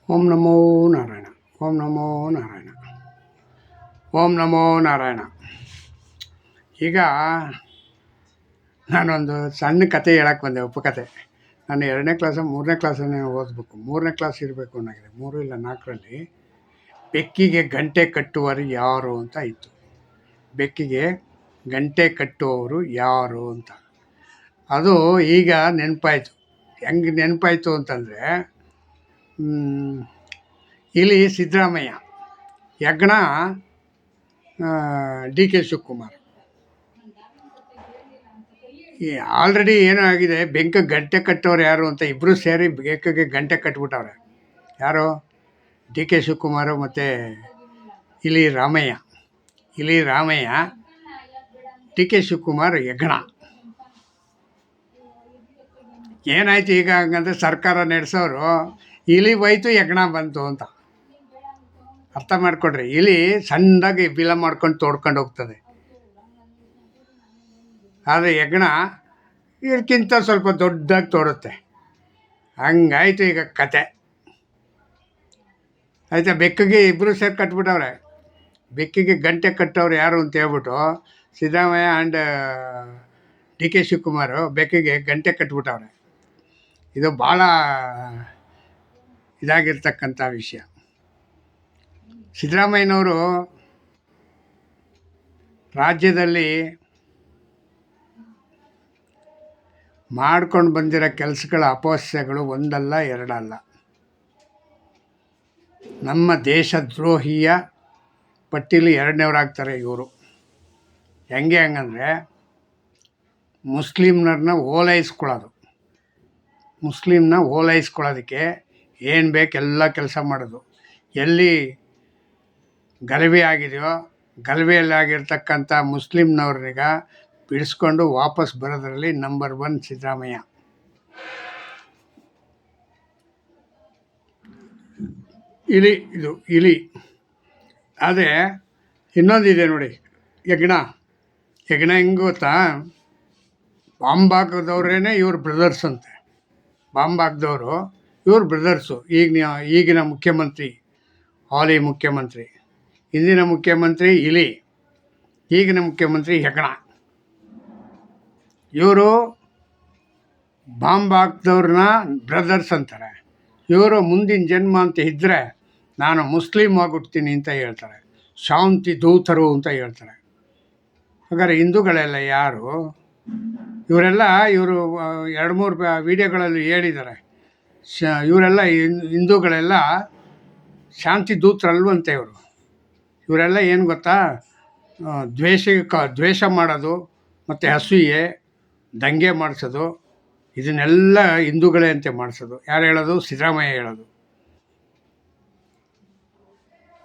ಓಂ ನಮೋ ನಾರಾಯಣ. ಓಂ ನಮೋ ನಾರಾಯಣ. ಓಂ ನಮೋ ನಾರಾಯಣ. ಈಗ ನಾನೊಂದು ಸಣ್ಣ ಕತೆ ಹೇಳಕ್ಕೆ ಬಂದೆ, ಉಪಕತೆ. ನಾನು 2ನೇ ಕ್ಲಾಸ 3ನೇ ಕ್ಲಾಸನ್ನೇ ಓದಬೇಕು, 3ನೇ ಕ್ಲಾಸ್ ಇರಬೇಕು ಅನ್ನೋಗಿದೆ. 3 ಇಲ್ಲ 4ರಲ್ಲಿ ಬೆಕ್ಕಿಗೆ ಗಂಟೆ ಕಟ್ಟುವರು ಯಾರು ಅಂತ ಇತ್ತು. ಬೆಕ್ಕಿಗೆ ಗಂಟೆ ಕಟ್ಟುವವರು ಯಾರು ಅಂತ. ಅದು ಈಗ ನೆನಪಾಯಿತು. ಹೆಂಗೆ ನೆನಪಾಯಿತು ಅಂತಂದರೆ, ಇಲ್ಲಿ ಸಿದ್ದರಾಮಯ್ಯ, ಹೆಗ್ಗಣ ಡಿ ಕೆ ಶಿವಕುಮಾರ್. ಈ ಆಲ್ರೆಡಿ ಏನೋ ಆಗಿದೆ, ಬೆಂಕಿಗೆ ಗಂಟೆ ಕಟ್ಟೋರು ಯಾರು ಅಂತ ಇಬ್ಬರು ಸೇರಿ ಬೆಂಕಿಗೆ ಗಂಟೆ ಕಟ್ಬಿಟ್ಟವ್ರೆ. ಯಾರು? ಡಿ ಕೆ ಶಿವಕುಮಾರು ಮತ್ತು ಇಲ್ಲಿ ರಾಮಯ್ಯ. ಡಿ ಕೆ ಶಿವಕುಮಾರ್ ಹೆಗ್ಗಣ. ಏನಾಯ್ತು ಈಗ ಹಂಗಂದ್ರೆ, ಸರ್ಕಾರ ನಡೆಸೋರು ಇಲಿ ಹೋಯ್ತು ಹೆಗ್ಗಣ ಬಂತು ಅಂತ ಅರ್ಥ ಮಾಡ್ಕೊಡ್ರಿ. ಇಲಿ ಸಣ್ಣದಾಗಿ ಬಿಲ ಮಾಡ್ಕೊಂಡು ತೋಡ್ಕೊಂಡು ಹೋಗ್ತದೆ, ಆದರೆ ಹೆಗ್ಗಣ ಇದಕ್ಕಿಂತ ಸ್ವಲ್ಪ ದೊಡ್ಡದಾಗಿ ತೋರುತ್ತೆ. ಹಂಗಾಯ್ತು ಈಗ ಕತೆ. ಆಯಿತಾ? ಬೆಕ್ಕಿಗೆ ಇಬ್ಬರು ಸೇರಿ ಕಟ್ಬಿಟ್ಟವ್ರೆ. ಬೆಕ್ಕಿಗೆ ಗಂಟೆ ಕಟ್ಟವ್ರು ಯಾರು ಅಂತ ಹೇಳ್ಬಿಟ್ಟು Siddaramaiah and D K Shivakumar ಬೆಕ್ಕಿಗೆ ಗಂಟೆ ಕಟ್ಬಿಟ್ಟವ್ರೆ. ಇದು ಭಾಳ ಇದಾಗಿರ್ತಕ್ಕಂಥ ವಿಷಯ. ಸಿದ್ದರಾಮಯ್ಯನವರು ರಾಜ್ಯದಲ್ಲಿ ಮಾಡ್ಕೊಂಡು ಬಂದಿರೋ ಕೆಲಸಗಳ ಅಪವಸ್ಯಗಳು ಒಂದಲ್ಲ ಎರಡಲ್ಲ. ನಮ್ಮ ದೇಶ ದ್ರೋಹಿಯ ಪಟ್ಟಿಲಿ 2ನೇವರಾಗ್ತಾರೆ ಇವರು. ಹೆಂಗೆ ಹಂಗಂದರೆ, ಮುಸ್ಲಿಮ್ನವ್ರನ್ನ ಓಲೈಸ್ಕೊಳ್ಳೋದಕ್ಕೆ ಏನು ಬೇಕು ಎಲ್ಲ ಕೆಲಸ ಮಾಡೋದು. ಎಲ್ಲಿ ಗಲಭೆ ಆಗಿದೆಯೋ ಗಲಭೆಯಲ್ಲಿ ಆಗಿರ್ತಕ್ಕಂಥ ಮುಸ್ಲಿಮ್ನವ್ರನ್ನ ಬಿಡಿಸ್ಕೊಂಡು ವಾಪಸ್ ಬರೋದ್ರಲ್ಲಿ ನಂಬರ್ 1 ಸಿದ್ದರಾಮಯ್ಯ. ಇಲಿ. ಆದರೆ ಇನ್ನೊಂದಿದೆ ನೋಡಿ, ಹೆಗ್ಗಣ ಹೆಂಗೆ ಗೊತ್ತಾ? ಬಾಂಬ್ ಹಾಕಿದವ್ರೇ ಇವ್ರ ಬ್ರದರ್ಸ್ ಅಂತೆ. ಬಾಂಬ್ ಹಾಕಿದವರು ಇವ್ರ ಬ್ರದರ್ಸು. ಈಗಿನ ಮುಖ್ಯಮಂತ್ರಿ, ಹಾಲಿ ಮುಖ್ಯಮಂತ್ರಿ. ಹಿಂದಿನ ಮುಖ್ಯಮಂತ್ರಿ ಇಲಿ, ಈಗಿನ ಮುಖ್ಯಮಂತ್ರಿ ಹೆಗ್ಗಣ. ಇವರು ಬಾಂಬ್ ಹಾಕಿದವ್ರನ್ನ ಬ್ರದರ್ಸ್ ಅಂತಾರೆ. ಇವರು ಮುಂದಿನ ಜನ್ಮ ಅಂತ ಇದ್ದರೆ ನಾನು ಮುಸ್ಲಿಮ್ ಆಗಿಬಿಡ್ತೀನಿ ಅಂತ ಹೇಳ್ತಾರೆ. ಶಾಂತಿ ದೂತರು ಅಂತ ಹೇಳ್ತಾರೆ. ಹಾಗಾದ್ರೆ ಹಿಂದೂಗಳೆಲ್ಲ ಯಾರು? ಇವರು 2-3 ವಿಡಿಯೋಗಳಲ್ಲಿ ಹೇಳಿದ್ದಾರೆ. ಇವರೆಲ್ಲ ಹಿಂದೂಗಳೆಲ್ಲ ಶಾಂತಿ ದೂತರಲ್ವಂತೆ. ಇವರೆಲ್ಲ ಏನು ಗೊತ್ತಾ? ದ್ವೇಷ ಮಾಡೋದು ಮತ್ತು ಅಸೂಯೆ, ದಂಗೆ ಮಾಡಿಸೋದು, ಇದನ್ನೆಲ್ಲ ಹಿಂದೂಗಳೇ ಅಂತೆ ಮಾಡಿಸೋದು. ಯಾರು ಹೇಳೋದು? ಸಿದ್ದರಾಮಯ್ಯ ಹೇಳೋದು.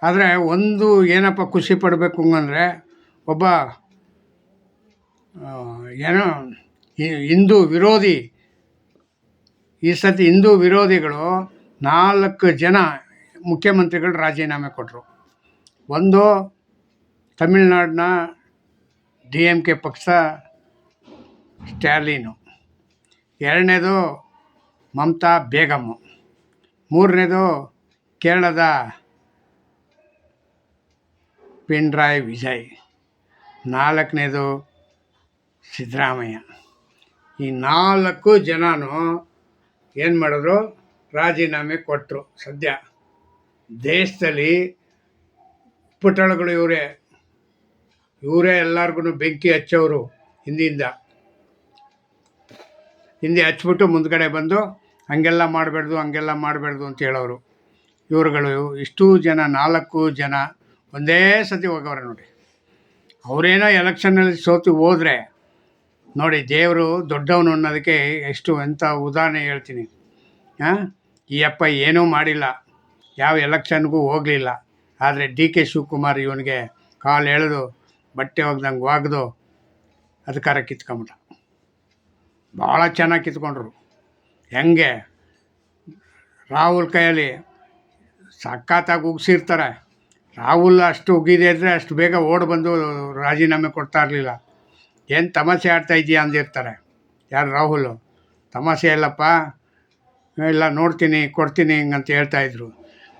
ಆದರೆ ಒಂದು ಏನಪ್ಪ ಖುಷಿ ಪಡಬೇಕು ಅಂದರೆ, ಒಬ್ಬ ಹಿಂದೂ ವಿರೋಧಿ, ಈ ಸತಿ ಹಿಂದೂ ವಿರೋಧಿಗಳು 4 ಜನ ಮುಖ್ಯಮಂತ್ರಿಗಳು ರಾಜೀನಾಮೆ ಕೊಟ್ಟರು. ಒಂದು ತಮಿಳ್ನಾಡಿನ DMK ಪಕ್ಷ ಸ್ಟ್ಯಾಲಿನು, 2ನೇದು ಮಮತಾ ಬೇಗಮ್ಮು, 3ನೇದು ಕೇರಳದ ಪಿಣರಾಯಿ ವಿಜಯ್, 4ನೇದು ಸಿದ್ದರಾಮಯ್ಯ. ಈ 4 ಜನನೂ ಏನು ಮಾಡಿದ್ರು? ರಾಜೀನಾಮೆ ಕೊಟ್ಟರು. ಸದ್ಯ ದೇಶದಲ್ಲಿ ಪುಟಳಗಳು ಇವರೇ ಎಲ್ಲರಿಗೂ ಬೆಂಕಿ ಹಚ್ಚೋರು. ಹಿಂದೆ ಹಚ್ಬಿಟ್ಟು ಮುಂದ್ಗಡೆ ಬಂದು ಹಂಗೆಲ್ಲ ಮಾಡಬಾರ್ದು ಅಂತ ಹೇಳೋರು ಇವರುಗಳು. ಇಷ್ಟು ಜನ, 4 ಜನ ಒಂದೇ ಸತಿ ಹೋಗವ್ರೆ ನೋಡಿ. ಅವರೇನೋ ಎಲೆಕ್ಷನ್ನಲ್ಲಿ ಸೋತು ಹೋದರೆ ನೋಡಿ, ದೇವರು ದೊಡ್ಡವನು ಅನ್ನೋದಕ್ಕೆ ಎಂಥ ಉದಾಹರಣೆ ಹೇಳ್ತೀನಿ. ಈ ಅಪ್ಪ ಏನೂ ಮಾಡಿಲ್ಲ, ಯಾವ ಎಲೆಕ್ಷನ್ಗೂ ಹೋಗಲಿಲ್ಲ. ಆದರೆ ಡಿ ಕೆ ಶಿವಕುಮಾರ್ ಇವನಿಗೆ ಕಾಲು ಎಳೆದು ಬಟ್ಟೆ ಒಗ್ದಂಗೆ ಒಗೆದು ಅಧಿಕಾರ ಕಿತ್ಕೊಂಬಿಟ್ಟ. ಭಾಳ ಚೆನ್ನಾಗಿ ಕಿತ್ಕೊಂಡ್ರು. ಹೆಂಗೆ ರಾಹುಲ್ ಕೈಯಲ್ಲಿ ಸಖತ್ತಾಗಿ ಉಗಿಸಿರ್ತಾರೆ. ರಾಹುಲ್ ಅಷ್ಟು ಉಗಿದೆ ಅಂದರೆ ಅಷ್ಟು ಬೇಗ ಓಡಿ ಬಂದು ರಾಜೀನಾಮೆ ಕೊಡ್ತಾ ಇರಲಿಲ್ಲ. ಏನು ತಮಾಷೆ ಆಡ್ತಾ ಇದೆಯಾ ಅಂದಿರ್ತಾರೆ. ಯಾರು? ರಾಹುಲ್. ತಮಾಷೆ ಇಲ್ಲಪ್ಪ, ಇಲ್ಲ ನೋಡ್ತೀನಿ ಕೊಡ್ತೀನಿ ಹಿಂಗಂತ ಹೇಳ್ತಾಯಿದ್ರು.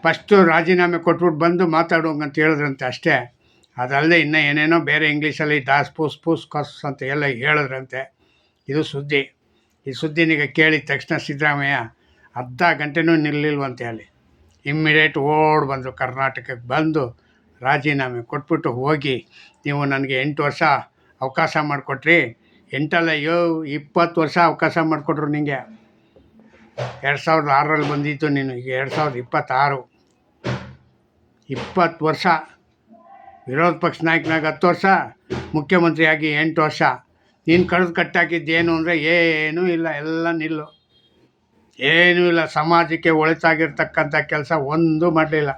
ಫಸ್ಟು ರಾಜೀನಾಮೆ ಕೊಟ್ಬಿಟ್ಟು ಬಂದು ಮಾತಾಡುವಂಗಂತ ಹೇಳಿದ್ರಂತೆ ಅಷ್ಟೇ. ಅದಲ್ಲದೆ ಇನ್ನೂ ಏನೇನೋ ಬೇರೆ ಇಂಗ್ಲೀಷಲ್ಲಿ ದಾಸ್ ಪೂಸ್ ಪೂಸ್ ಕಸ್ ಅಂತ ಎಲ್ಲ ಹೇಳಿದ್ರಂತೆ. ಇದು ಸುದ್ದಿ. ಈ ಸುದ್ದಿನೀಗ ಕೇಳಿದ ತಕ್ಷಣ ಸಿದ್ದರಾಮಯ್ಯ ಅರ್ಧ ಗಂಟೆನೂ ನಿಲ್ಲಿಲ್ವಂತೆ. ಅಲ್ಲಿ ಇಮ್ಮಿಡಿಯೇಟ್ ಓಡ್ ಬಂದರು ಕರ್ನಾಟಕಕ್ಕೆ. ಬಂದು ರಾಜೀನಾಮೆ ಕೊಟ್ಬಿಟ್ಟು ಹೋಗಿ, ನೀವು ನನಗೆ 8 ವರ್ಷ ಅವಕಾಶ ಮಾಡಿಕೊಟ್ರಿ. 8 ಅಲ್ಲ 20 ವರ್ಷ ಅವಕಾಶ ಮಾಡಿಕೊಟ್ರು ನಿಮಗೆ. 2006ರಲ್ಲಿ ಬಂದಿತ್ತು, ನೀನು ಈಗ 2026, 20 ವರ್ಷ ವಿರೋಧ ಪಕ್ಷ ನಾಯಕನಾಗ 10 ವರ್ಷ, ಮುಖ್ಯಮಂತ್ರಿಯಾಗಿ 8 ವರ್ಷ. ನೀನು ಕಳೆದು ಕಟ್ಟಾಕಿದ್ದೇನು ಅಂದರೆ ಏನೂ ಇಲ್ಲ, ಎಲ್ಲ ನಿಲ್ಲು. ಏನೂ ಇಲ್ಲ. ಸಮಾಜಕ್ಕೆ ಒಳಿತಾಗಿರ್ತಕ್ಕಂಥ ಕೆಲಸ ಒಂದೂ ಮಾಡಲಿಲ್ಲ.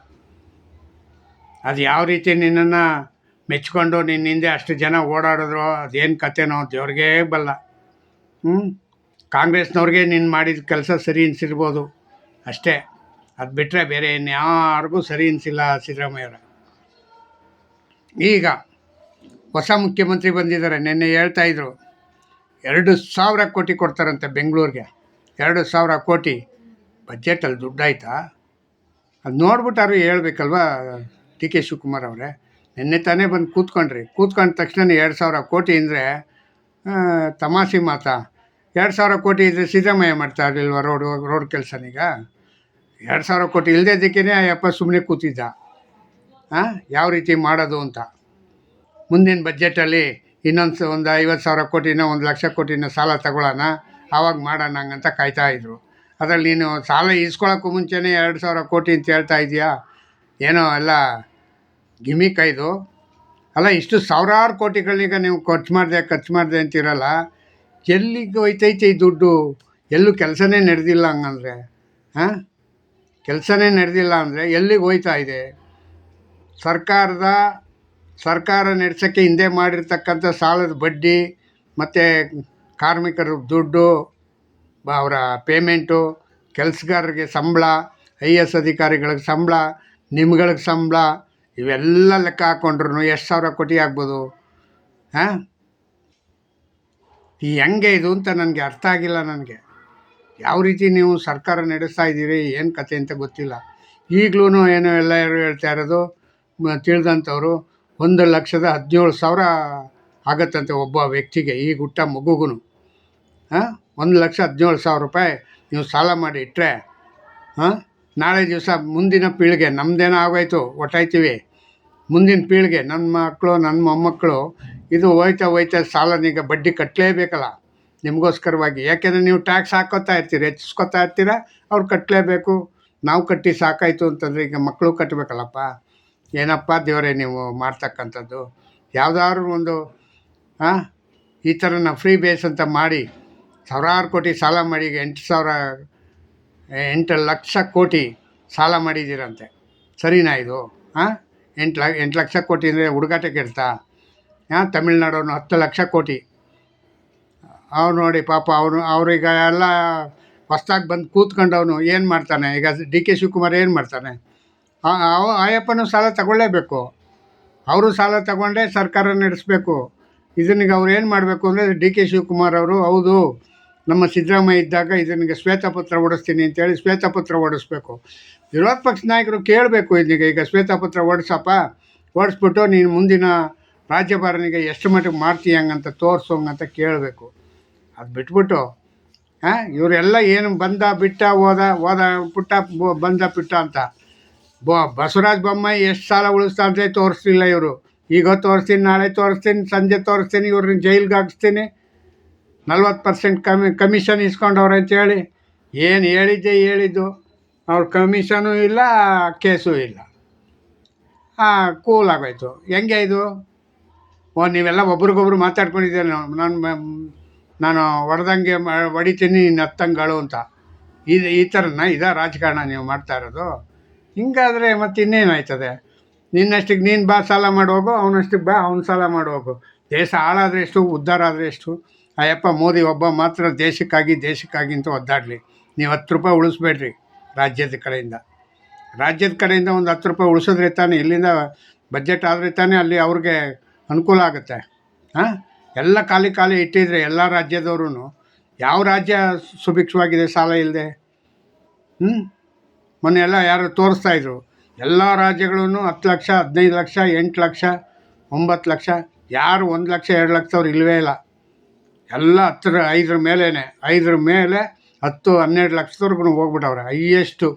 ಅದು ಯಾವ ರೀತಿ ನಿನ್ನನ್ನು ಮೆಚ್ಕೊಂಡು ನಿನ್ನ ಹಿಂದೆ ಅಷ್ಟು ಜನ ಓಡಾಡಿದ್ರು, ಅದೇನು ಕತೆನೋ ದೇವ್ರಿಗೇ ಬಲ್ಲ. ಕಾಂಗ್ರೆಸ್ನವ್ರಿಗೆ ನೀನು ಮಾಡಿದ ಕೆಲಸ ಸರಿ ಅನಿಸಿರ್ಬೋದು ಅಷ್ಟೇ. ಅದು ಬಿಟ್ಟರೆ ಬೇರೆ ಇನ್ಯಾರಿಗೂ ಸರಿ ಅನಿಸಿಲ್ಲ ಸಿದ್ದರಾಮಯ್ಯವ್ರ. ಈಗ ಹೊಸ ಮುಖ್ಯಮಂತ್ರಿ ಬಂದಿದ್ದಾರೆ. ನಿನ್ನೆ ಹೇಳ್ತಾಯಿದ್ರು 2,000 ಕೋಟಿ ಕೊಡ್ತಾರಂತೆ ಬೆಂಗಳೂರಿಗೆ. 2,000 ಕೋಟಿ ಬಜೆಟಲ್ಲಿ ದುಡ್ಡಾಯ್ತಾ? ಅದು ನೋಡ್ಬಿಟ್ಟಾರು ಹೇಳ್ಬೇಕಲ್ವ ಡಿ ಕೆ ಶಿವಕುಮಾರ್ ಅವರೇ. ನಿನ್ನೆ ತಾನೇ ಬಂದು ಕೂತ್ಕೊಂಡ ತಕ್ಷಣ 2,000 ಕೋಟಿ ಅಂದರೆ ತಮಾಷೆ ಮಾತಾ? 2,000 ಕೋಟಿ ಇದ್ದರೆ ಸಿದ್ದರಾಮಯ್ಯ ಮಾಡ್ತಾ ಇರಲಿಲ್ವ ರೋಡ್ ಕೆಲಸನೀಗ? 2,000 ಕೋಟಿ ಇಲ್ಲದಿದ್ದಕ್ಕೇ ಅಯ್ಯಪ್ಪ ಸುಮ್ಮನೆ ಕೂತಿದ್ದ. ಯಾವ ರೀತಿ ಮಾಡೋದು ಅಂತ. ಮುಂದಿನ ಬಜೆಟಲ್ಲಿ ಇನ್ನೊಂದು 50,000 ಕೋಟಿನ 1,00,000 ಕೋಟಿನ ಸಾಲ ತಗೊಳ್ಳೋಣ, ಆವಾಗ ಮಾಡೋಣ ಹಂಗಂತ ಕಾಯ್ತಾಯಿದ್ರು. ಅದರಲ್ಲಿ ನೀನು ಸಾಲ ಈಸ್ಕೊಳ್ಳೋಕ್ಕೂ ಮುಂಚೆನೇ 2,000 ಕೋಟಿ ಅಂತ ಹೇಳ್ತಾ ಇದೆಯಾ? ಏನೋ ಎಲ್ಲ ಗಿಮಿಕ್ ಇದು ಅಲ್ಲ. ಇಷ್ಟು ಸಾವಿರಾರು ಕೋಟಿಗಳನ್ನೀಗ ನೀವು ಖರ್ಚು ಮಾಡಿದೆ ಅಂತಿರಲ್ಲ. ಎಲ್ಲಿಗೆ ಹೋಯ್ತೈತೆ ಈ ದುಡ್ಡು? ಎಲ್ಲೂ ಕೆಲಸನೇ ನಡೆದಿಲ್ಲ ಹಂಗಂದರೆ. ಕೆಲಸನೇ ನಡೆದಿಲ್ಲ ಅಂದರೆ ಎಲ್ಲಿಗೆ ಹೋಯ್ತಾ ಇದೆ? ಸರ್ಕಾರ ನಡೆಸೋಕ್ಕೆ ಹಿಂದೆ ಮಾಡಿರ್ತಕ್ಕಂಥ ಸಾಲದ ಬಡ್ಡಿ ಮತ್ತು ಕಾರ್ಮಿಕರ ದುಡ್ಡು, ಅವರ ಪೇಮೆಂಟು, ಕೆಲಸಗಾರರಿಗೆ ಸಂಬಳ, IAS ಅಧಿಕಾರಿಗಳಿಗೆ ಸಂಬಳ, ನಿಮ್ಗಳಿಗೆ ಸಂಬಳ, ಇವೆಲ್ಲ ಲೆಕ್ಕ ಹಾಕ್ಕೊಂಡ್ರು ಎಷ್ಟು ಸಾವಿರ ಕೋಟಿ ಆಗ್ಬೋದು? ಈ ಹೆಂಗೆ ಇದು ಅಂತ ನನಗೆ ಅರ್ಥ ಆಗಿಲ್ಲ. ನನಗೆ ಯಾವ ರೀತಿ ನೀವು ಸರ್ಕಾರ ನಡೆಸ್ತಾ ಇದ್ದೀರಿ, ಏನು ಕತೆ ಅಂತ ಗೊತ್ತಿಲ್ಲ. ಈಗಲೂ ಏನೋ ಎಲ್ಲರೂ ಹೇಳ್ತಾ ಇರೋದು ತಿಳಿದಂಥವ್ರು 1,17,000 ಆಗತ್ತಂತೆ ಒಬ್ಬ ವ್ಯಕ್ತಿಗೆ, ಈಗ ಹುಟ್ಟ ಮಗುಗೂ. 1,17,000 ರೂಪಾಯಿ ನೀವು ಸಾಲ ಮಾಡಿ ಇಟ್ಟರೆ ನಾಳೆ ದಿವಸ ಮುಂದಿನ ಪೀಳಿಗೆ, ನಮ್ಮದೇನೋ ಆಗೋಯ್ತು ಒಟ್ಟಾಯ್ತೀವಿ, ಮುಂದಿನ ಪೀಳಿಗೆ ನನ್ನ ಮಕ್ಕಳು ನನ್ನ ಮೊಮ್ಮಕ್ಕಳು ಇದು ಹೋಯ್ತಾ ಸಾಲನೀಗ ಬಡ್ಡಿ ಕಟ್ಟಲೇಬೇಕಲ್ಲ ನಿಮಗೋಸ್ಕರವಾಗಿ. ಯಾಕೆಂದರೆ ನೀವು ಟ್ಯಾಕ್ಸ್ ಹಾಕೋತಾ ಇರ್ತೀರಿ, ಹೆಚ್ಚಿಸ್ಕೊತಾ ಇರ್ತೀರ, ಅವ್ರು ಕಟ್ಟಲೇಬೇಕು. ನಾವು ಕಟ್ಟಿ ಸಾಕಾಯಿತು ಅಂತಂದರೆ ಈಗ ಮಕ್ಕಳು ಕಟ್ಟಬೇಕಲ್ಲಪ್ಪ. ಏನಪ್ಪ ದೇವರೇ ನೀವು ಮಾಡ್ತಕ್ಕಂಥದ್ದು? ಯಾವುದಾದ್ರು ಒಂದು ಈ ಥರ ಫ್ರೀ ಬೇಸ್ ಅಂತ ಮಾಡಿ ಸಾವಿರಾರು ಕೋಟಿ ಸಾಲ ಮಾಡಿ 8 ಲಕ್ಷ ಕೋಟಿ ಸಾಲ ಮಾಡಿದ್ದೀರಂತೆ. ಸರಿನಾ ಇದು? 8 ಲಕ್ಷ ಕೋಟಿ ಅಂದರೆ ಹುಡುಗಾಟ ಕೆಡ್ತಾ? ತಮಿಳ್ನಾಡವನು 10 ಲಕ್ಷ ಕೋಟಿ. ಅವ್ರು ನೋಡಿ ಪಾಪ ಅವ್ರೀಗ ಎಲ್ಲ ಹೊಸ್ದಾಗಿ ಬಂದು ಕೂತ್ಕೊಂಡವನು ಏನು ಮಾಡ್ತಾನೆ ಈಗ? ಡಿ ಕೆ ಶಿವಕುಮಾರ್ ಏನು ಮಾಡ್ತಾನೆ? ಆಯಪ್ಪನೂ ಸಾಲ ತಗೊಳ್ಳೇಬೇಕು. ಅವರು ಸಾಲ ತಗೊಂಡೇ ಸರ್ಕಾರ ನಡೆಸಬೇಕು. ಇದನ್ನಿಗೆ ಅವ್ರು ಏನು ಮಾಡಬೇಕು ಅಂದರೆ ಡಿ ಕೆ ಶಿವಕುಮಾರ್ ಅವರು, ಹೌದು ನಮ್ಮ ಸಿದ್ದರಾಮಯ್ಯ ಇದ್ದಾಗ ಇದನ್ನಿಗೆ ಶ್ವೇತಪತ್ರ ಹೊಡಿಸ್ತೀನಿ ಅಂತೇಳಿ ಶ್ವೇತಪತ್ರ ಹೊಡಿಸ್ಬೇಕು. ವಿರೋಧ ಪಕ್ಷ ನಾಯಕರು ಕೇಳಬೇಕು ಇದೀಗ. ಈಗ ಶ್ವೇತಪತ್ರ ಹೊಡಿಸ್ಬಿಟ್ಟು ನೀನು ಮುಂದಿನ ರಾಜ್ಯಭಾರನಿಗೆ ಎಷ್ಟು ಮಟ್ಟಿಗೆ ಮಾಡ್ತೀಯ ಹಂಗಂತ ತೋರಿಸೋಂಗಂತ ಕೇಳಬೇಕು. ಅದು ಬಿಟ್ಬಿಟ್ಟು ಇವರೆಲ್ಲ ಏನು ಬಂದ ಬಿಟ್ಟ ಬಿಟ್ಟ ಅಂತ ಬಸವರಾಜ ಬೊಮ್ಮಾಯಿ ಎಷ್ಟು ಸಾಲ ಉಳಿಸ್ತಾ ಅಂತ ತೋರಿಸ್ತಿಲ್ಲ ಇವರು. ಈಗ ತೋರಿಸ್ತೀನಿ, ನಾಳೆ ತೋರಿಸ್ತೀನಿ, ಸಂಜೆ ತೋರಿಸ್ತೀನಿ, ಇವ್ರನ್ನ ಜೈಲಿಗೆ ಹಾಕಿಸ್ತೀನಿ, 40% ಕಮಿಷನ್ ಇಸ್ಕೊಂಡವ್ರೆ ಅಂತೇಳಿ ಏನು ಹೇಳಿದ್ದು. ಅವ್ರ ಕಮಿಷನೂ ಇಲ್ಲ, ಕೇಸು ಇಲ್ಲ. ಕೂಲ್ ಆಗೋಯ್ತು. ಹೆಂಗೆ ಇದು? ನೀವೆಲ್ಲ ಒಬ್ರಿಗೊಬ್ರು ಮಾತಾಡ್ಕೊಂಡಿದ್ದೀರ, ನಾನು ಹೊಡೆದಂಗೆ ಹೊಡಿತೀನಿ, ನೀನು ಹತ್ತಂಗಳು ಅಂತ. ಈ ಥರನ ರಾಜಕಾರಣ ನೀವು ಮಾಡ್ತಾ ಇರೋದು? ಹಿಂಗಾದರೆ ಮತ್ತೆ ಇನ್ನೇನಾಯ್ತದೆ? ನಿನ್ನಷ್ಟಿಗೆ ನೀನು ಬಾ ಸಾಲ ಮಾಡೋಗು, ಅವನಷ್ಟಿಗೆ ಬಾ ಅವ್ನು ಸಾಲ ಮಾಡೋಗು. ದೇಶ ಹಾಳಾದರೆ ಎಷ್ಟು, ಉದ್ಧಾರ ಆದರೆ ಎಷ್ಟು? ಅಯ್ಯಪ್ಪ ಮೋದಿ ಒಬ್ಬ ಮಾತ್ರ ದೇಶಕ್ಕಾಗಿ ಅಂತ ಒದ್ದಾಡಲಿ. ನೀವು 10 ರೂಪಾಯಿ ಉಳಿಸ್ಬೇಡ್ರಿ ರಾಜ್ಯದ ಕಡೆಯಿಂದ ಒಂದು 10 ರೂಪಾಯಿ ಉಳಿಸಿದ್ರೆ ತಾನೇ, ಇಲ್ಲಿಂದ ಬಜೆಟ್ ಆದರೆ ತಾನೇ ಅಲ್ಲಿ ಅವ್ರಿಗೆ ಅನುಕೂಲ ಆಗುತ್ತೆ. ಎಲ್ಲ ಖಾಲಿ ಇಟ್ಟಿದ್ರೆ ಎಲ್ಲ ರಾಜ್ಯದವ್ರೂ, ಯಾವ ರಾಜ್ಯ ಸುಭಿಕ್ಷವಾಗಿದೆ ಸಾಲ ಇಲ್ಲದೆ? ಮೊನ್ನೆ ಎಲ್ಲ ಯಾರು ತೋರಿಸ್ತಾಯಿದ್ರು, ಎಲ್ಲ ರಾಜ್ಯಗಳೂ 10 ಲಕ್ಷ 15 ಲಕ್ಷ 8 ಲಕ್ಷ 9 ಲಕ್ಷ, ಯಾರು 1 ಲಕ್ಷ 2 ಲಕ್ಷದವ್ರು ಇಲ್ಲವೇ ಇಲ್ಲ. ಎಲ್ಲ 5 ಮೇಲೆ 5 ಮೇಲೆ 10 12 ಲಕ್ಷದವರೆಗೂ ಹೋಗ್ಬಿಟ್ಟವ್ರೆ ಹೈಯೆಸ್ಟು.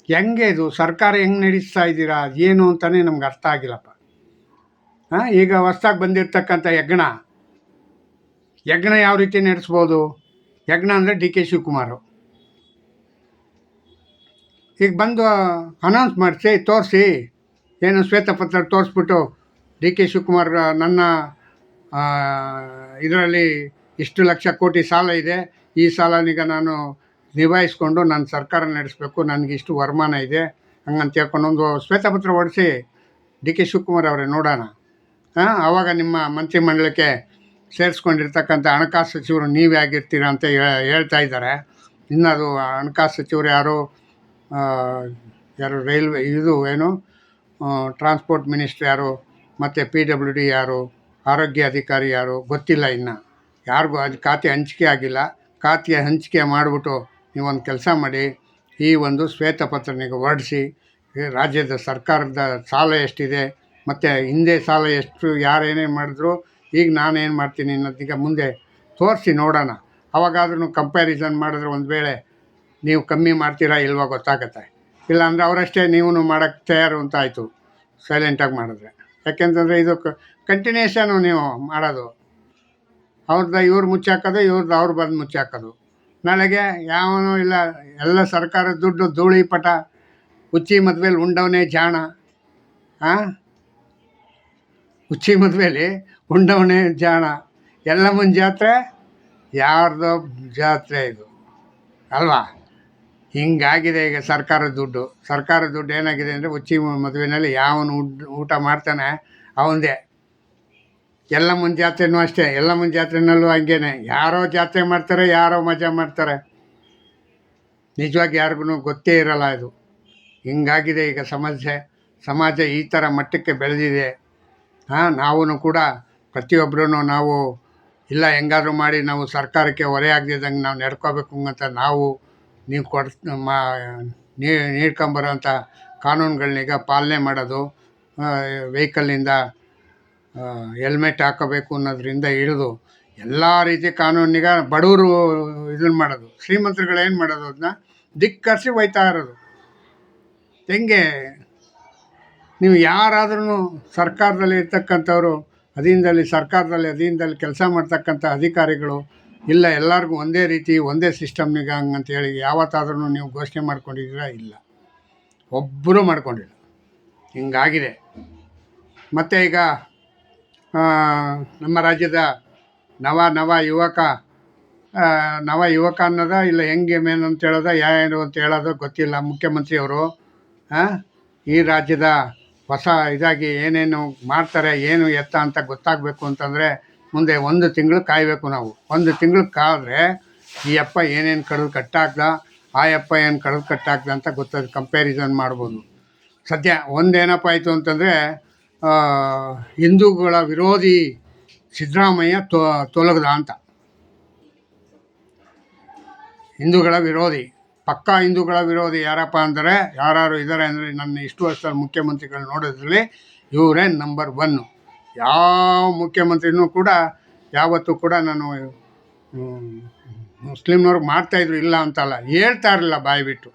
ಹೆಂಗೆ ಇದು ಸರ್ಕಾರ ಹೆಂಗೆ ನಡೆಸ್ತಾ ಇದ್ದೀರಾ ಏನು ಅಂತಲೇ ನಮ್ಗೆ ಅರ್ಥ ಆಗಿಲ್ಲಪ್ಪ. ಈಗ ಹೊಸ್ದಾಗಿ ಬಂದಿರತಕ್ಕಂಥ ಯಜ್ಞ ಯಾವ ರೀತಿ ನಡೆಸ್ಬೋದು? ಯಜ್ಞ ಅಂದರೆ ಡಿ ಕೆ ಶಿವಕುಮಾರು ಈಗ ಬಂದು ಅನೌನ್ಸ್ ಮಾಡಿಸಿ ತೋರಿಸಿ, ಏನು ಶ್ವೇತಪತ್ರ ತೋರಿಸ್ಬಿಟ್ಟು ಡಿ ಕೆ ಶಿವಕುಮಾರ್ ನನ್ನ ಇದರಲ್ಲಿ ಇಷ್ಟು ಲಕ್ಷ ಕೋಟಿ ಸಾಲ ಇದೆ, ಈ ಸಾಲನೀಗ ನಾನು ನಿಭಾಯಿಸ್ಕೊಂಡು ನಾನು ಸರ್ಕಾರ ನಡೆಸಬೇಕು, ನನಗಿಷ್ಟು ವರಮಾನ ಇದೆ ಹಂಗಂತ ಹೇಳ್ಕೊಂಡು ಒಂದು ಶ್ವೇತಪತ್ರ ಹೊಡಿಸಿ ಡಿ ಕೆ ಶಿವಕುಮಾರ್ ಅವರೇ ನೋಡೋಣ. ಆವಾಗ ನಿಮ್ಮ ಮಂತ್ರಿಮಂಡಲಕ್ಕೆ ಸೇರಿಸ್ಕೊಂಡಿರ್ತಕ್ಕಂಥ ಹಣಕಾಸು ಸಚಿವರು ನೀವೇ ಆಗಿರ್ತೀರ ಅಂತ ಹೇಳ್ತಾ ಇದ್ದಾರೆ. ಇನ್ನು ಅದು ಹಣಕಾಸು ಸಚಿವರು ಯಾರು ರೈಲ್ವೆ ಏನು ಟ್ರಾನ್ಸ್ಪೋರ್ಟ್ ಮಿನಿಸ್ಟ್ರ್ ಯಾರು, ಮತ್ತು PWD ಯಾರು, ಆರೋಗ್ಯ ಅಧಿಕಾರಿ ಯಾರು ಗೊತ್ತಿಲ್ಲ. ಇನ್ನು ಯಾರಿಗೂ ಅದು ಖಾತೆ ಹಂಚಿಕೆ ಆಗಿಲ್ಲ. ಖಾತೆ ಹಂಚಿಕೆ ಮಾಡಿಬಿಟ್ಟು ನೀವೊಂದು ಕೆಲಸ ಮಾಡಿ, ಈ ಒಂದು ಶ್ವೇತಪತ್ರನಿಗೆ ಹೊರಡಿಸಿ ರಾಜ್ಯದ ಸರ್ಕಾರದ ಸಾಲ ಎಷ್ಟಿದೆ ಮತ್ತು ಹಿಂದೆ ಸಾಲ ಎಷ್ಟು, ಯಾರೇನೇನು ಮಾಡಿದ್ರು, ಈಗ ನಾನೇನು ಮಾಡ್ತೀನಿ ಅನ್ನೋದೀಗ ಮುಂದೆ ತೋರಿಸಿ ನೋಡೋಣ. ಅವಾಗಾದ್ರೂ ಕಂಪ್ಯಾರಿಸನ್ ಮಾಡಿದ್ರೆ ಒಂದು ವೇಳೆ ನೀವು ಕಮ್ಮಿ ಮಾಡ್ತೀರಾ ಇಲ್ವಾ ಗೊತ್ತಾಗತ್ತೆ. ಇಲ್ಲಾಂದರೆ ಅವರಷ್ಟೇ ನೀವು ಮಾಡೋಕ್ಕೆ ತಯಾರು ಅಂತ ಆಯಿತು ಸೈಲೆಂಟಾಗಿ ಮಾಡಿದ್ರೆ. ಯಾಕೆಂತಂದರೆ ಇದು ಕಂಟಿನ್ಯೂಷನು ನೀವು ಮಾಡೋದು, ಅವ್ರದ್ದು ಇವ್ರು ಮುಚ್ಚಾಕೋದು, ಇವ್ರದ್ದು ಅವ್ರು ಬಂದು ಮುಚ್ಚಾಕೋದು. ನಾಳೆಗೆ ಯಾವನೂ ಇಲ್ಲ, ಎಲ್ಲ ಸರ್ಕಾರದ ದುಡ್ಡು ಧೂಳಿ ಪಟ. ಹುಚ್ಚಿ ಮದುವೆಲಿ ಉಂಡವನೇ ಜಾಣ. ಹುಚ್ಚಿ ಮದುವೆಲಿ ಉಂಡವನೇ ಜಾಣ. ಎಲ್ಲಮ್ಮನ ಜಾತ್ರೆ ಯಾರ್ದೋ ಜಾತ್ರೆ ಇದು ಅಲ್ವಾ? ಹಿಂಗಾಗಿದೆ ಈಗ ಸರ್ಕಾರದ ದುಡ್ಡು ಏನಾಗಿದೆ ಅಂದರೆ, ಹುಚ್ಚಿ ಮದುವೆಯಲ್ಲಿ ಯಾವನು ಊಟ ಮಾಡ್ತಾನೆ ಅವಂದೇ. ಎಲ್ಲಮ್ಮನ ಜಾತ್ರೆನೂ ಅಷ್ಟೇ, ಎಲ್ಲಮ್ಮನ ಜಾತ್ರೆನಲ್ಲೂ ಹಂಗೇನೆ, ಯಾರೋ ಜಾತ್ರೆ ಮಾಡ್ತಾರೆ, ಯಾರೋ ಮಜಾ ಮಾಡ್ತಾರೆ, ನಿಜವಾಗಿ ಯಾರಿಗೂ ಗೊತ್ತೇ ಇರಲ್ಲ ಇದು. ಹಿಂಗಾಗಿದೆ ಈಗ ಸಮಾಜ ಈ ಥರ ಮಟ್ಟಕ್ಕೆ ಬೆಳೆದಿದೆ. ನಾವೂ ಕೂಡ ಪ್ರತಿಯೊಬ್ಬರೂ ನಾವು ಇಲ್ಲ ಹೆಂಗಾದ್ರೂ ಮಾಡಿ ನಾವು ಸರ್ಕಾರಕ್ಕೆ ಹೊರೆ ಆಗದಿದ್ದಂಗೆ ನಾವು ನಡ್ಕೋಬೇಕು ಅಂತ ನೀವು ನೀಡ್ಕೊಂಬರೋಂಥ ಕಾನೂನುಗಳನ್ನೀಗ ಪಾಲನೆ ಮಾಡೋದು, ವೆಹಿಕಲ್ನಿಂದ ಹೆಲ್ಮೆಟ್ ಹಾಕೋಬೇಕು ಅನ್ನೋದ್ರಿಂದ ಹಿಡಿದು ಎಲ್ಲ ರೀತಿ ಕಾನೂನಿಗೆ ಬಡವರು ಇದನ್ನು ಮಾಡೋದು, ಶ್ರೀಮಂತರುಗಳೇನು ಮಾಡೋದು, ಅದನ್ನ ಧಿಕ್ಕರಿಸಿ ಹೋಯ್ತಾ ಇರೋದು. ಹೆಂಗೆ ನೀವು ಯಾರಾದ್ರೂ ಸರ್ಕಾರದಲ್ಲಿ ಇರ್ತಕ್ಕಂಥವ್ರು, ಅಧೀನದಲ್ಲಿ ಕೆಲಸ ಮಾಡ್ತಕ್ಕಂಥ ಅಧಿಕಾರಿಗಳು ಇಲ್ಲ ಎಲ್ಲರಿಗೂ ಒಂದೇ ರೀತಿ ಒಂದೇ ಸಿಸ್ಟಮ್ನಿಗೆ ಹಂಗಂತೇಳಿ ಯಾವತ್ತಾದ್ರೂ ನೀವು ಘೋಷಣೆ ಮಾಡ್ಕೊಂಡಿದ್ದೀರಾ? ಇಲ್ಲ, ಒಬ್ಬರೂ ಮಾಡ್ಕೊಂಡಿಲ್ಲ. ಹಿಂಗಾಗಿದೆ. ಮತ್ತು ಈಗ ನಮ್ಮ ರಾಜ್ಯದ ನವ ಯುವಕ ಅನ್ನೋದ ಇಲ್ಲ ಹೆಂಗೆ ಮೇನ್ ಅಂತ ಹೇಳೋದ ಏನು ಅಂತ ಹೇಳೋದು ಗೊತ್ತಿಲ್ಲ. ಮುಖ್ಯಮಂತ್ರಿಯವರು ಈ ರಾಜ್ಯದ ಹೊಸ ಇದಾಗಿ ಏನೇನು ಮಾಡ್ತಾರೆ, ಏನು ಎತ್ತ ಅಂತ ಗೊತ್ತಾಗಬೇಕು ಅಂತಂದರೆ ಮುಂದೆ 1 ತಿಂಗಳು ಕಾಯಬೇಕು ನಾವು. 1 ತಿಂಗಳು ಕಾದರೆ ಈ ಅಪ್ಪ ಏನೇನು ಕಡಿದು ಕಟ್ಟಾಕ್ದ, ಆ ಅಪ್ಪ ಏನು ಕಡಿದು ಕಟ್ಟಾಕ್ದ ಅಂತ ಗೊತ್ತಾಗ ಕಂಪ್ಯಾರಿಸನ್ ಮಾಡ್ಬೋದು. ಸದ್ಯ ಒಂದೇನಪ್ಪ ಆಯಿತು ಅಂತಂದರೆ, ಹಿಂದೂಗಳ ವಿರೋಧಿ ಸಿದ್ದರಾಮಯ್ಯ ತೊಲಗದ ಅಂತ. ಹಿಂದೂಗಳ ವಿರೋಧಿ, ಪಕ್ಕಾ ಹಿಂದೂಗಳ ವಿರೋಧಿ ಯಾರಪ್ಪ ಅಂದರೆ, ಯಾರು ಇದ್ದಾರೆ ಅಂದರೆ, ನನ್ನ ಇಷ್ಟು ವರ್ಷದಲ್ಲಿ ಮುಖ್ಯಮಂತ್ರಿಗಳು ನೋಡೋದ್ರಲ್ಲಿ ಇವರೇ ನಂಬರ್ 1. ಯಾವ ಮುಖ್ಯಮಂತ್ರಿನೂ ಕೂಡ ಯಾವತ್ತೂ ಕೂಡ ನಾನು ಮುಸ್ಲಿಮ್ನವ್ರಿಗೆ ಮಾಡ್ತಾಯಿದ್ರು ಇಲ್ಲ ಅಂತಲ್ಲ, ಹೇಳ್ತಾ ಇರಲಿಲ್ಲ ಬಾಯಿ ಬಿಟ್ಟು.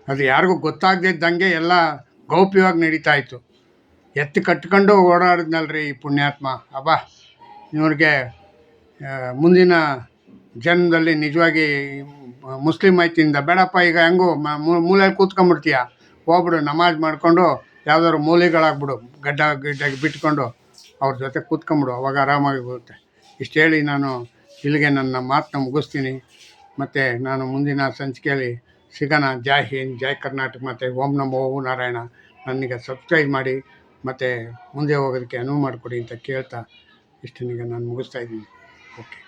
ಅದು ಯಾರಿಗೂ ಗೊತ್ತಾಗದಿದ್ದಂಗೆ ಎಲ್ಲ ಗೌಪ್ಯವಾಗಿ ನಡೀತಾ ಇತ್ತು. ಎತ್ತು ಕಟ್ಕೊಂಡು ಓಡಾಡಿದ್ನಲ್ರಿ ಈ ಪುಣ್ಯಾತ್ಮ. ಅಬ್ಬಾ, ಇವ್ರಿಗೆ ಮುಂದಿನ ಜನ್ಮದಲ್ಲಿ ನಿಜವಾಗಿ ಮುಸ್ಲಿಮ್ ಆಯ್ತಿಂದ ಬೇಡಪ್ಪ, ಈಗ ಹೆಂಗೋ ಮೂಲೆಯಲ್ಲಿ ಕೂತ್ಕೊಂಡ್ಬಿಡ್ತೀಯ, ಹೋಗ್ಬಿಡು ನಮಾಜ್ ಮಾಡಿಕೊಂಡು ಯಾವುದಾದ್ರು ಮೂಲಿಗಳಾಗ್ಬಿಡು, ಗಡ್ಡ ಬಿಟ್ಕೊಂಡು ಅವ್ರ ಜೊತೆ ಕೂತ್ಕೊಂಬಿಡು, ಅವಾಗ ಆರಾಮಾಗಿ ಬರುತ್ತೆ. ಇಷ್ಟು ಹೇಳಿ ನಾನು ಇಲ್ಲಿಗೆ ನನ್ನ ಮಾತನ್ನ ಮುಗಿಸ್ತೀನಿ. ಮತ್ತು ನಾನು ಮುಂದಿನ ಸಂಚಿಕೆಯಲ್ಲಿ ಸಿಗೋಣ. ಜೈ ಹಿಂದ್, ಜೈ ಕರ್ನಾಟಕ, ಮತ್ತು ಓಂ ನಮೋ ನಾರಾಯಣ. ನನಗೆ ಸಬ್ಸ್ಕ್ರೈಬ್ ಮಾಡಿ ಮತ್ತು ಮುಂದೆ ಹೋಗೋದಕ್ಕೆ ಅನುವು ಮಾಡಿಕೊಡಿ ಅಂತ ಕೇಳ್ತಾ ಇಷ್ಟನ್ನೀಗ ನಾನು ಮುಗಿಸ್ತಾಯಿದ್ದೀನಿ. ಓಕೆ.